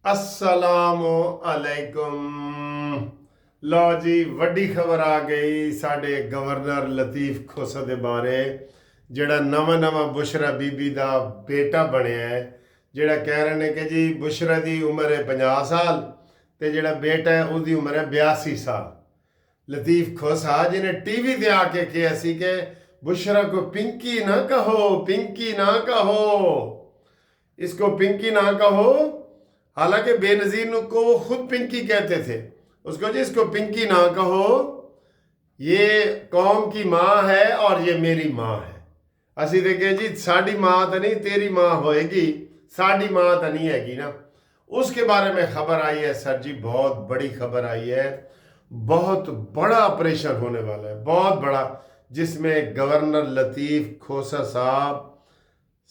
अस्सलामु अलैकुम। लो जी वड्डी खबर आ गई साडे गवर्नर लतीफ खोसा दे बारे ਜਿਹੜਾ ਨਵਾਂ ਬੁਸ਼ਰਾ ਬੀਬੀ ਦਾ ਬੇਟਾ ਬਣਿਆ ਹੈ। ਜਿਹੜਾ ਕਹਿ ਰਹੇ ਨੇ ਕਿ ਜੀ ਬੁਸ਼ਰਾ ਦੀ ਉਮਰ ਹੈ 50 ਸਾਲ ਤੇ ਜਿਹੜਾ ਬੇਟਾ ਹੈ ਉਹਦੀ ਉਮਰ ਹੈ 82 ਸਾਲ। लतीफ़ खोसा जिन्हें टीवी पे आके किया सी कि बुशरा को पिंकी ना कहो, पिंकी ना कहो, इसको पिंकी ना कहो। हालांकि बेनज़ीर को वो खुद पिंकी कहते थे, उसको जी इसको पिंकी ना कहो, ये कौम की माँ है और ये मेरी माँ है। असी तो कहे जी साड़ी माँ तो नहीं तेरी माँ होएगी, साड़ी माँ तो नहीं हैगी ना। उसके बारे में खबर आई है सर जी, बहुत बड़ी खबर आई है। बहुत बड़ा ऑपरेशन होने वाला है, बहुत बड़ा, जिसमें गवर्नर लतीफ़ खोसा साहब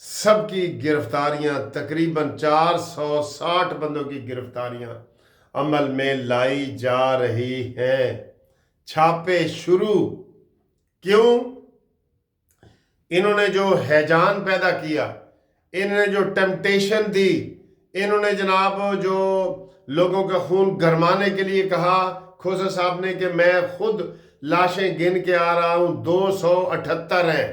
सबकी गिरफ्तारियां, तकरीबन 460 बंदों की गिरफ्तारियां अमल में लाई जा रही हैं। छापे शुरू क्यों? इन्होंने जो हैजान पैदा किया, इन्होंने जो टेम्पटेशन दी, इन्होंने जनाब जो लोगों का खून गरमाने के लिए कहा खोसा साहब ने कि मैं खुद लाशें गिन के आ रहा हूं, 278 हैं।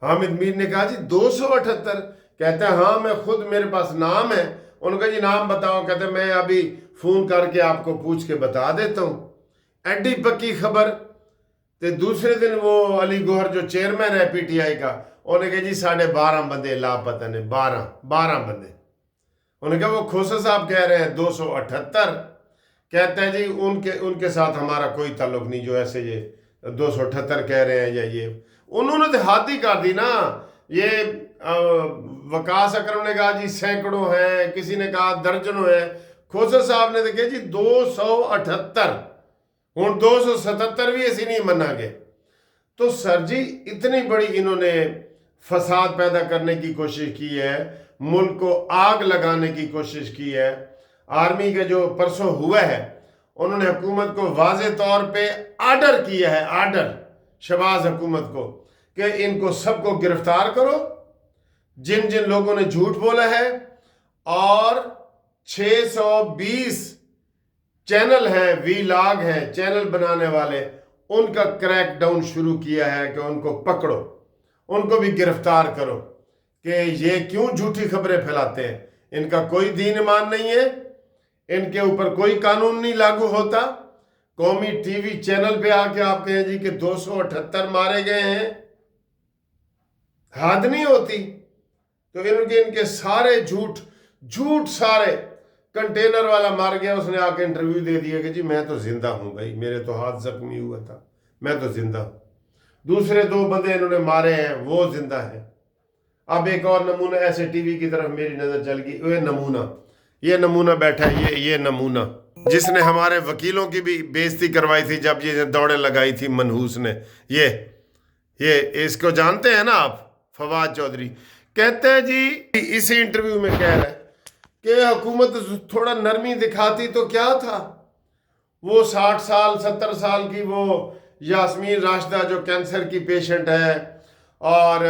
हामिद मीर ने कहा जी 278? कहते हैं हाँ मैं खुद, मेरे पास नाम है। उनका जी नाम बताओ, कहते मैं अभी फोन करके आपको पूछ के बता देता हूं। एडी पक्की खबर। तो दूसरे दिन वो अली गौहर जो चेयरमैन है पीटीआई का, उन्होंने कहा जी 12.5 बंदे लापता ने, 12 बंदे। उन्होंने कहा वो खोसा साहब कह रहे हैं 278। कहते हैं जी उनके साथ हमारा कोई ताल्लुक नहीं, जो ऐसे ये 278 कह रहे हैं या ये। उन्होंने तो हाथ ही कर दी ना। ये वकास अकरम ने कहा जी सैकड़ों हैं, किसी ने कहा दर्जनों हैं। खोसा साहब ने तो कहा जी 278, हूँ 277 भी ऐसी नहीं मनागे। तो सर जी इतनी बड़ी इन्होंने फसाद पैदा करने की कोशिश की है, मुल्क को आग लगाने की कोशिश की है। आर्मी का जो परसों हुआ है, उन्होंने हुकूमत को वाज़े तौर पे आर्डर किया है, आर्डर शहबाज हुकूमत को, कि इनको सबको गिरफ्तार करो जिन जिन लोगों ने झूठ बोला है। और 620 चैनल हैं, वीलॉग हैं, चैनल बनाने वाले, उनका क्रैक डाउन शुरू किया है कि उनको पकड़ो, उनको भी गिरफ्तार करो कि ये क्यों झूठी खबरें फैलाते हैं। इनका कोई दीन ईमान नहीं है, इनके ऊपर कोई कानून नहीं लागू होता। कौमी टीवी चैनल पे आके आप कहें जी कि 278 मारे गए हैं, हद नहीं होती। तो इनके सारे झूठ सारे। कंटेनर वाला मार गया, उसने आके इंटरव्यू दे दिया कि जी मैं तो जिंदा हूं भाई, मेरे तो हाथ जख्मी हुआ था, मैं तो जिंदा हूं। दूसरे 2 बंदे इन्होंने मारे हैं, वो जिंदा है। अब एक और नमूना ऐसे टीवी की तरफ मेरी नजर चल गई। ये नमूना बैठा है, ये नमूना जिसने हमारे वकीलों की भी बेइज्जती करवाई थी जब ये दौड़े लगाई थी मनहूस ने। ये इसको जानते हैं ना आप, फवाद चौधरी। कहते हैं जी इसी इंटरव्यू में कह रहा है कि हुकूमत थोड़ा नरमी दिखाती तो क्या था। वो 60 साल 70 साल की वो यास्मीन राशिदा जो कैंसर की पेशेंट है, और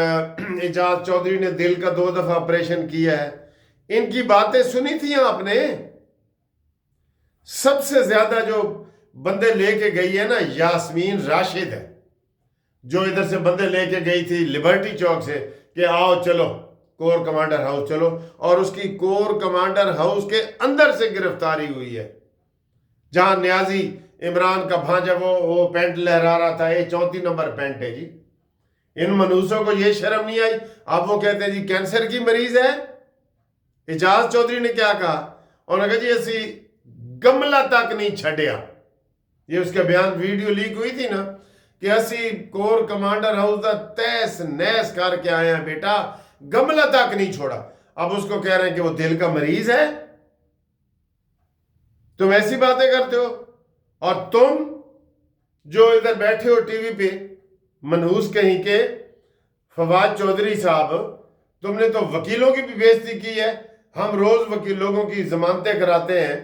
एजाज चौधरी ने दिल का 2 दफा ऑपरेशन किया है, इनकी बातें सुनी थी आपने। सबसे ज्यादा जो बंदे लेके गई है ना यास्मीन राशिद है, जो इधर से बंदे लेके गई थी लिबर्टी चौक से कि आओ चलो कोर कमांडर हाउस चलो, और उसकी कोर कमांडर हाउस के अंदर से गिरफ्तारी हुई है, जहां न्याजी इमरान का भांजा वो पैंट लहरा रहा था। ये 34 नंबर पैंट है जी। इन मनूसों को ये शर्म नहीं आई। अब वो कहते हैं जी कैंसर की मरीज है। एजाज चौधरी ने क्या कहा? उन्होंने कहा जी असी गमला तक नहीं छड़िया। ये उसका बयान, वीडियो लीक हुई थी ना कि असी कोर कमांडर हाउस का तहस नहस करके आए हैं बेटा, गमला तक नहीं छोड़ा। अब उसको कह रहे हैं कि वो दिल का मरीज है। तुम ऐसी बातें करते हो। और तुम जो इधर बैठे हो टीवी पे मनहूस कहीं के, फवाद चौधरी साहब, तुमने तो वकीलों की भी बेइज्जती की है। हम रोज वकील लोगों की जमानतें कराते हैं,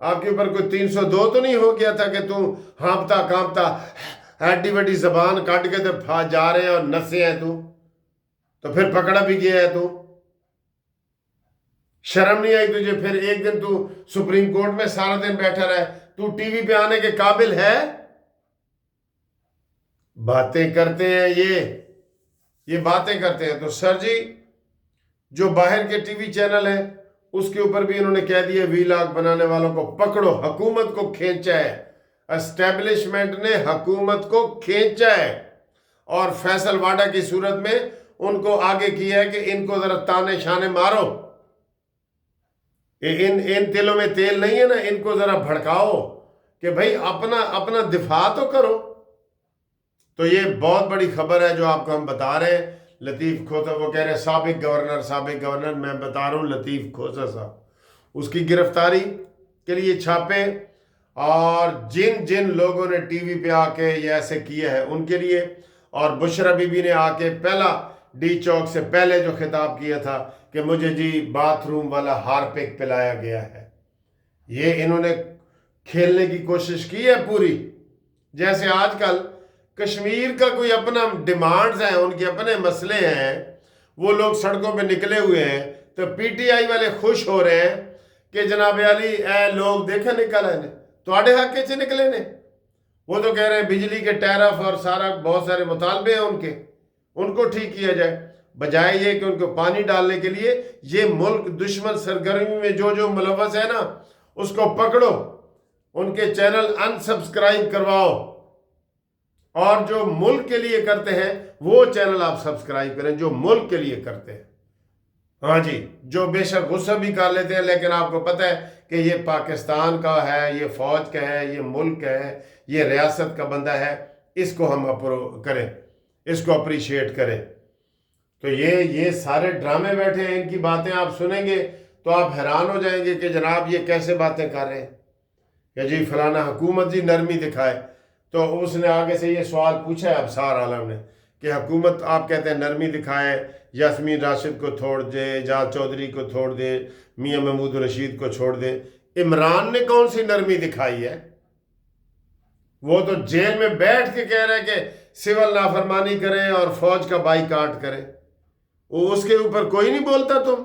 आपके ऊपर कोई 302 तो नहीं हो गया था कि तुम हाँपता कांपता हड्डी वड्डी जबान काट के तो जा रहे हैं और नशे हैं तू, तो फिर पकड़ा भी गया है तू। شرم نہیں آئی تجھے؟ پھر ایک دن تو سپریم کورٹ میں سارا دن بیٹھا رہے، تو ٹی وی پہ آنے کے قابل ہے؟ باتیں کرتے ہیں یہ باتیں کرتے ہیں۔ تو سر جی جو باہر کے ٹی وی چینل ہیں اس کے اوپر بھی انہوں نے کہہ دیا ویلاگ بنانے والوں کو پکڑو، حکومت کو کھینچا ہے، اسٹیبلشمنٹ نے حکومت کو کھینچا ہے، اور فیصل واڈا کی صورت میں ان کو آگے کیا ہے کہ ان کو ذرا تانے شانے مارو، ان تلوں میں تیل نہیں ہے نا، ان کو ذرا بھڑکاؤ کہ بھائی اپنا دفاع تو کرو۔ تو یہ بہت بڑی خبر ہے جو آپ کو ہم بتا رہے ہیں۔ لطیف کھوسہ، وہ کہہ رہے ہیں سابق گورنر، میں بتا رہا ہوں لطیف کھوسہ صاحب، اس کی گرفتاری کے لیے چھاپے، اور جن لوگوں نے ٹی وی پہ آ کے یہ ایسے کیا ہے ان کے لیے، اور بشرا بی بی نے آ کے پہلا ڈی چوک سے پہلے جو خطاب کیا تھا کہ مجھے جی باتھ روم والا ہارپک پلایا گیا ہے، یہ انہوں نے کھیلنے کی کوشش کی ہے پوری۔ جیسے آج کل کشمیر کا کوئی اپنا ڈیمانڈز ہیں، ان کے اپنے مسئلے ہیں، وہ لوگ سڑکوں پہ نکلے ہوئے ہیں، تو پی ٹی آئی والے خوش ہو رہے ہیں کہ جناب علی اے لوگ دیکھیں نکل آئے نے تو آڑے حق کے نکلے نے۔ وہ تو کہہ رہے ہیں بجلی کے ٹیرف اور بہت سارے مطالبے ہیں ان کو ٹھیک کیا جائے، بجائے یہ کہ ان کو پانی ڈالنے کے لیے یہ ملک دشمن سرگرمی میں جو ملوث ہے نا اس کو پکڑو، ان کے چینل ان سبسکرائب کرواؤ، اور جو ملک کے لیے کرتے ہیں وہ چینل آپ سبسکرائب کریں جو ملک کے لیے کرتے ہیں۔ ہاں جی، جو بے شک غصہ بھی کر لیتے ہیں لیکن آپ کو پتہ ہے کہ یہ پاکستان کا ہے، یہ فوج کا ہے، یہ ملک کا ہے، یہ ریاست کا بندہ ہے، اس کو ہم کریں، اس کو اپریشیٹ کریں۔ تو یہ سارے ڈرامے بیٹھے ہیں، ان کی باتیں آپ سنیں گے تو آپ حیران ہو جائیں گے کہ جناب یہ کیسے باتیں کر رہے ہیں کہ جی فلانا حکومت جی نرمی دکھائے۔ تو اس نے آگے سے یہ سوال پوچھا ہے ابصار عالم نے کہ حکومت آپ کہتے ہیں نرمی دکھائے، یاسمین راشد کو چھوڑ دے، اعجاز چودھری کو چھوڑ دے، میاں محمود رشید کو چھوڑ دے، عمران نے کون سی نرمی دکھائی ہے؟ وہ تو جیل میں بیٹھ کے کہہ رہے کہ سول نافرمانی کریں اور فوج کا بائیکاٹ کریں، وہ اس کے اوپر کوئی نہیں بولتا تم؟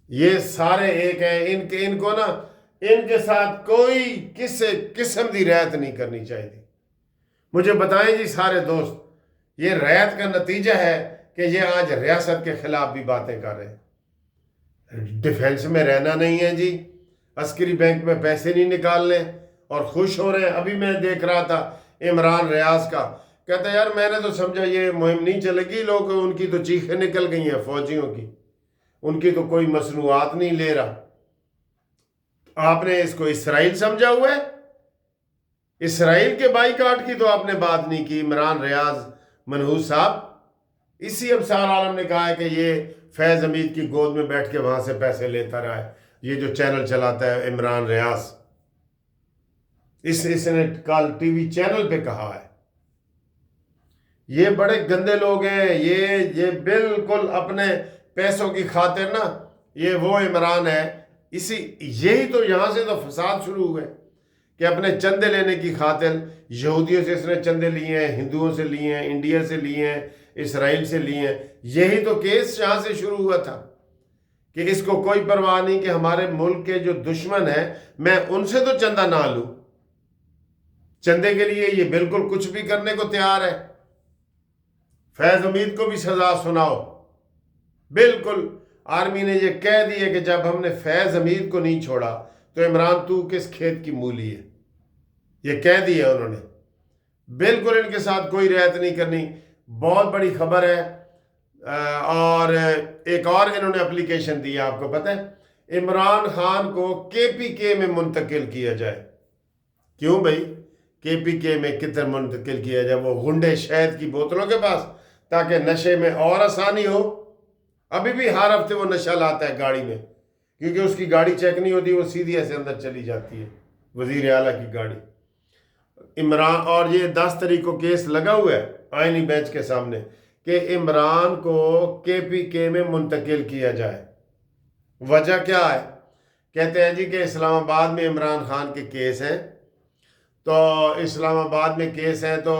یہ سارے ایک ہیں، ان کو نا ان کے ساتھ کوئی کسی قسم کی رعایت نہیں کرنی چاہیے۔ مجھے بتائیں جی سارے دوست، یہ رعایت کا نتیجہ ہے کہ یہ آج ریاست کے خلاف بھی باتیں کر رہے ہیں۔ ڈیفنس میں رہنا نہیں ہے جی، عسکری بینک میں پیسے نہیں نکالنے اور خوش ہو رہے ہیں۔ ابھی میں دیکھ رہا تھا عمران ریاض کا، کہتا ہے یار میں نے تو سمجھا یہ مہم نہیں چلے گی، لوگ ان کی تو چیخیں نکل گئی ہیں فوجیوں کی، ان کی تو کوئی مصنوعات نہیں لے رہا۔ آپ نے اس کو اسرائیل سمجھا ہوا ہے؟ اسرائیل کے بائیکاٹ کی تو آپ نے بات نہیں کی۔ عمران ریاض منحوس صاحب، اسی ابصار عالم نے کہا ہے کہ یہ فیض حمید کی گود میں بیٹھ کے وہاں سے پیسے لیتا رہا ہے، یہ جو چینل چلاتا ہے عمران ریاض، اس نے کل ٹی وی چینل پہ کہا ہے۔ یہ بڑے گندے لوگ ہیں، یہ بالکل اپنے پیسوں کی خاطر نا، یہ وہ عمران ہے، یہی تو یہاں سے تو فساد شروع ہوئے کہ اپنے چندے لینے کی خاطر یہودیوں سے اس نے چندے لیے ہیں، ہندوؤں سے لیے ہیں، انڈیا سے لیے ہیں، اسرائیل سے لیے ہیں۔ یہی تو کیس یہاں سے شروع ہوا تھا کہ اس کو کوئی پرواہ نہیں کہ ہمارے ملک کے جو دشمن ہیں میں ان سے تو چندہ نہ لوں، چندے کے لیے یہ بالکل کچھ بھی کرنے کو تیار ہے۔ فیض حمید کو بھی سزا سناؤ، بالکل آرمی نے یہ کہہ دی ہے کہ جب ہم نے فیض حمید کو نہیں چھوڑا تو عمران تو کس کھیت کی مولی ہے، یہ کہہ دی ہے انہوں نے۔ بالکل ان کے ساتھ کوئی رعایت نہیں کرنی۔ بہت بڑی خبر ہے۔ اور ایک اور انہوں نے اپلیکیشن دی ہے، آپ کو پتہ ہے عمران خان کو کے پی کے میں منتقل کیا جائے۔ کیوں بھائی کے پی کے میں کدھر منتقل کیا جائے؟ وہ گنڈے شہد کی بوتلوں کے پاس، تاکہ نشے میں اور آسانی ہو۔ ابھی بھی ہر ہفتے وہ نشہ لاتا ہے گاڑی میں، کیونکہ اس کی گاڑی چیک نہیں ہوتی، وہ سیدھی ایسے اندر چلی جاتی ہے، وزیر اعلیٰ کی گاڑی۔ عمران، اور یہ 10 تاریخ کو کیس لگا ہوا ہے آئینی بینچ کے سامنے کہ عمران کو کے پی کے میں منتقل کیا جائے۔ وجہ کیا ہے؟ کہتے ہیں جی کہ اسلام آباد میں عمران خان کے کیس ہیں، تو اسلام آباد میں کیس ہیں تو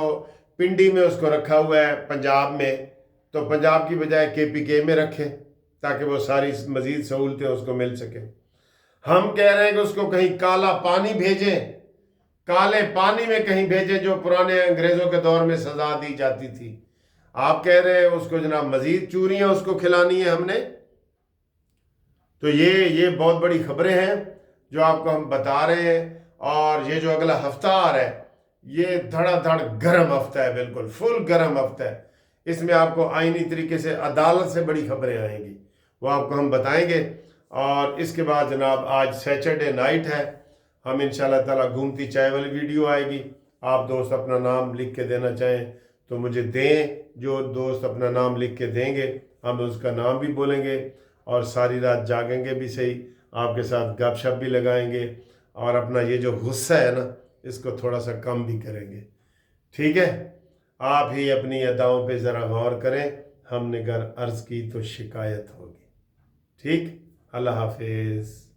پنڈی میں اس کو رکھا ہوا ہے پنجاب میں، تو پنجاب کی بجائے کے پی کے میں رکھے۔ ताकि वो सारी मज़ीद सहूलतें उसको मिल सके। हम कह रहे हैं कि उसको कहीं काला पानी भेजें, काले पानी में कहीं भेजें, जो पुराने अंग्रेज़ों के दौर में सज़ा दी जाती थी। आप कह रहे हैं उसको जनाब मज़ीद चूरियाँ उसको खिलानी है हमने। तो ये बहुत बड़ी खबरें हैं जो आपको हम बता रहे हैं। और ये जो अगला हफ्ता आ रहा है, ये धड़ाधड़ गर्म हफ्ता है, बिल्कुल फुल गर्म हफ्ता है। इसमें आपको आईनी तरीके से अदालत से बड़ी खबरें आएंगी, वो आपको हम बताएंगे। और इसके बाद जनाब आज सैटरडे नाइट है, हम इंशाल्लाह ताला घूमती चाय वाली वीडियो आएगी। आप दोस्त अपना नाम लिख के देना चाहें तो मुझे दें, जो दोस्त अपना नाम लिख के देंगे हम उसका नाम भी बोलेंगे और सारी रात जागेंगे भी सही, आपके साथ गपशप भी लगाएंगे और अपना ये जो गुस्सा है ना इसको थोड़ा सा कम भी करेंगे। ठीक है, आप ही अपनी अदाओं पे ज़रा गौर करें, हमने अगर अर्ज़ की तो शिकायत होगी। ठीक, अल्लाह हाफिज़।